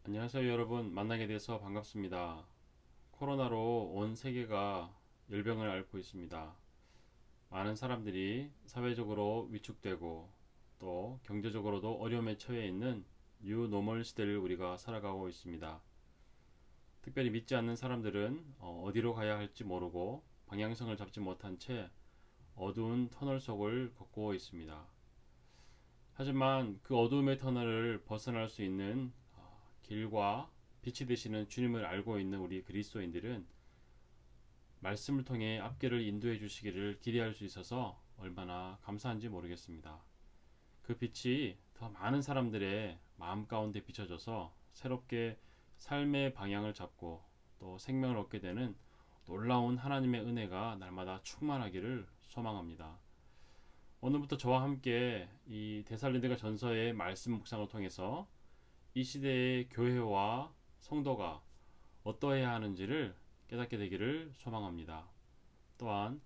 안녕하세요, 여러분. 만나게 돼서 반갑습니다. 코로나로 온 세계가 열병을 앓고 있습니다. 많은 사람들이 사회적으로 위축되고 또 경제적으로도 어려움에 처해 있는 뉴노멀 시대를 우리가 살아가고 있습니다. 특별히 믿지 않는 사람들은 어디로 가야 할지 모르고 방향성을 잡지 못한 채 어두운 터널 속을 걷고 있습니다. 하지만 그 어두움의 터널을 벗어날 수 있는 길과 빛이 되시는 주님을 알고 있는 우리 그리스도인들은 말씀을 통해 앞길을 인도해 주시기를 기대할 수 있어서 얼마나 감사한지 모르겠습니다. 그 빛이 더 많은 사람들의 마음 가운데 비춰져서 새롭게 삶의 방향을 잡고 또 생명을 얻게 되는 놀라운 하나님의 은혜가 날마다 충만하기를 소망합니다. 오늘부터 저와 함께 이 데살로니가 전서의 말씀 묵상을 통해서 이 시대의 교회와 성도가 어떠해야 하는지를 깨닫게 되기를 소망합니다. 또한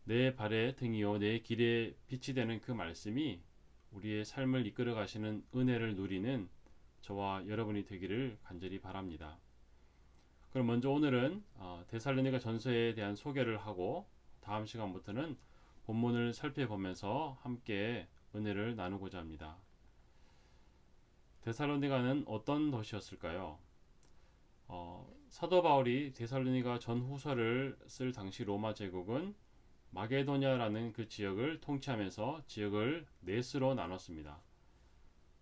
내 발의 등이요 내 길에 빛이 되는 그 말씀이 우리의 삶을 이끌어 가시는 은혜를 누리는 저와 여러분이 되기를 간절히 바랍니다. 그럼 먼저 오늘은 데살로니가 전서에 대한 소개를 하고 다음 시간부터는 본문을 살펴보면서 함께 은혜를 나누고자 합니다. 데살로니가는 어떤 도시였을까요? 사도 바울이 데살로니가 전후서를 쓸 당시 로마 제국은 마게도냐라는 그 지역을 통치하면서 지역을 넷으로 나눴습니다.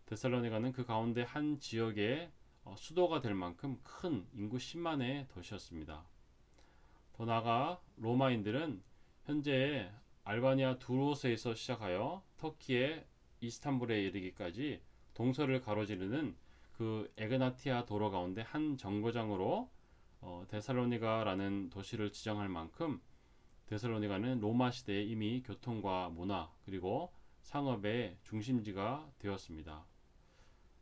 데살로니가는 그 가운데 한 지역의 수도가 될 만큼 큰 인구 10만의 도시였습니다. 더 나아가 로마인들은 현재 알바니아 두로스에서 시작하여 터키의 이스탄불에 이르기까지 동서를 가로지르는 그 에그나티아 도로 가운데 한 정거장으로 데살로니가라는 도시를 지정할 만큼 데살로니가는 로마 시대에 이미 교통과 문화 그리고 상업의 중심지가 되었습니다.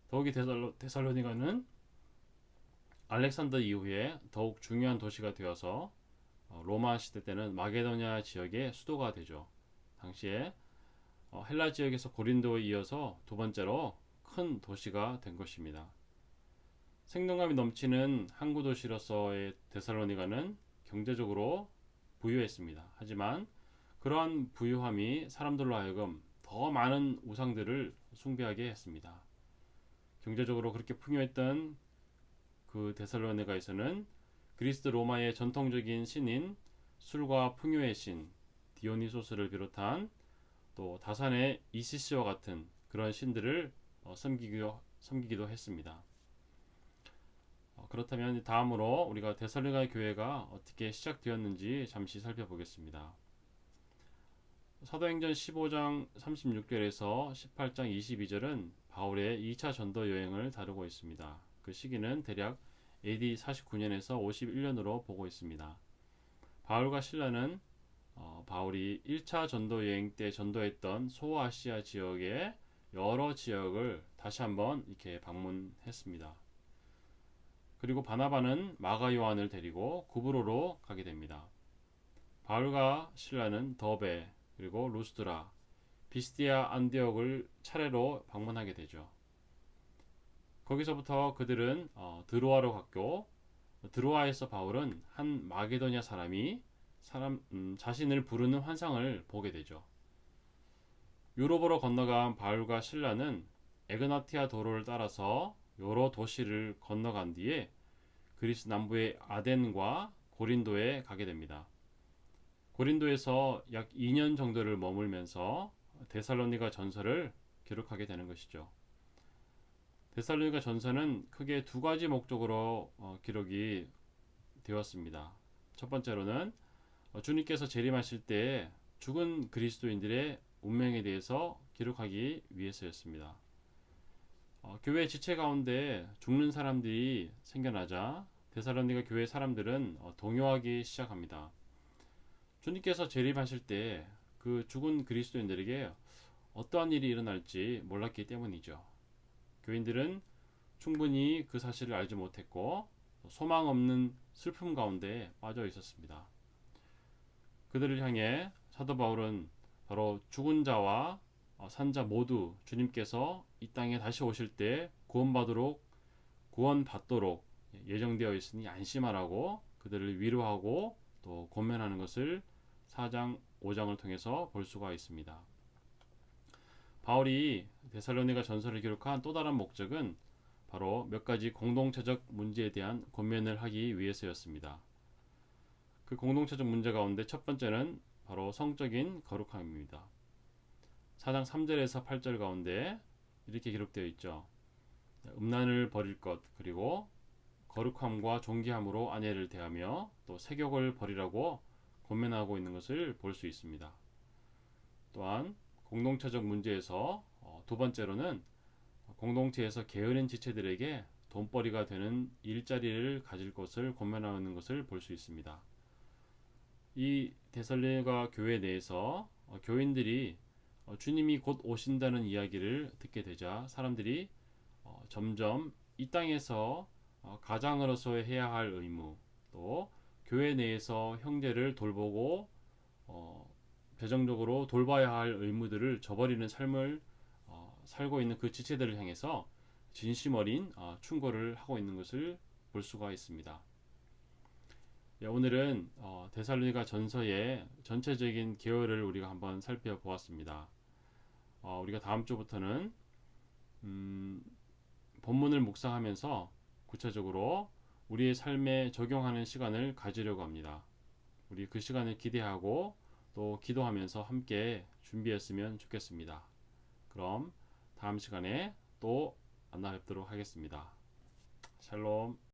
더욱이 데살로니가는 알렉산더 이후에 더욱 중요한 도시가 되어서 로마 시대 때는 마게도냐 지역의 수도가 되죠. 당시에 헬라 지역에서 고린도에 이어서 두 번째로 큰 도시가 된 것입니다. 생동감이 넘치는 항구 도시로서의 데살로니가는 경제적으로 부유했습니다. 하지만 그러한 부유함이 사람들로 하여금 더 많은 우상들을 숭배하게 했습니다. 경제적으로 그렇게 풍요했던 그 데살로니가에서는 그리스 로마의 전통적인 신인 술과 풍요의 신 디오니소스를 비롯한 또 다산의 이시스와 같은 그런 신들을 섬기기도 했습니다. 그렇다면 다음으로 우리가 데살로니가 교회가 어떻게 시작되었는지 잠시 살펴보겠습니다. 사도행전 15장 36절에서 18장 22절은 바울의 2차 전도 여행을 다루고 있습니다. 그 시기는 대략 AD 49년에서 51년으로 보고 있습니다. 바울과 실라는 바울이 1차 전도 여행 때 전도했던 소아시아 지역의 여러 지역을 다시 한번 이렇게 방문했습니다. 그리고 바나바는 마가 요한을 데리고 구브로로 가게 됩니다. 바울과 실라는 더베 그리고 루스드라, 비스디아 안디옥을 차례로 방문하게 되죠. 거기서부터 그들은 드로아로 갔고 드로아에서 바울은 한 마게도냐 사람이 자신을 부르는 환상을 보게 되죠. 유럽으로 건너간 바울과 실라는 에그나티아 도로를 따라서 여러 도시를 건너간 뒤에 그리스 남부의 아덴과 고린도에 가게 됩니다. 고린도에서 약 2년 정도를 머물면서 데살로니가 전서를 기록하게 되는 것이죠. 데살로니가 전서는 크게 두 가지 목적으로 기록이 되었습니다. 첫 번째로는 주님께서 재림하실 때 죽은 그리스도인들의 운명에 대해서 기록하기 위해서였습니다. 교회 지체 가운데 죽는 사람들이 생겨나자 데살로니가 교회 사람들은 동요하기 시작합니다. 주님께서 재림하실 때 그 죽은 그리스도인들에게 어떠한 일이 일어날지 몰랐기 때문이죠. 교인들은 충분히 그 사실을 알지 못했고 소망 없는 슬픔 가운데 빠져 있었습니다. 그들을 향해 사도 바울은 바로 죽은 자와 산자 모두 주님께서 이 땅에 다시 오실 때 구원받도록 예정되어 있으니 안심하라고 그들을 위로하고 또 권면하는 것을 4장 5장을 통해서 볼 수가 있습니다. 바울이 데살로니가 전서를 기록한 또 다른 목적은 바로 몇 가지 공동체적 문제에 대한 권면을 하기 위해서였습니다. 그 공동체적 문제 가운데 첫 번째는 바로 성적인 거룩함입니다. 4장 3절에서 8절 가운데 이렇게 기록되어 있죠. 음란을 버릴 것, 그리고 거룩함과 존귀함으로 아내를 대하며 또 세욕을 버리라고 권면하고 있는 것을 볼 수 있습니다. 또한 공동체적 문제에서 두 번째로는 공동체에서 게으른 지체들에게 돈벌이가 되는 일자리를 가질 것을 권면하는 것을 볼 수 있습니다. 이 데살로니가 교회 내에서 교인들이 주님이 곧 오신다는 이야기를 듣게 되자 사람들이 점점 이 땅에서 가장으로서 해야 할 의무, 또 교회 내에서 형제를 돌보고 배정적으로 돌봐야 할 의무들을 저버리는 삶을 살고 있는 그 지체들을 향해서 진심 어린 충고를 하고 있는 것을 볼 수가 있습니다. 오늘은 데살로니가 전서의 전체적인 계열을 우리가 한번 살펴보았습니다. 우리가 다음 주부터는 본문을 묵상하면서 구체적으로 우리의 삶에 적용하는 시간을 가지려고 합니다. 우리 그 시간을 기대하고 또 기도하면서 함께 준비했으면 좋겠습니다. 그럼 다음 시간에 또 만나 뵙도록 하겠습니다. 샬롬.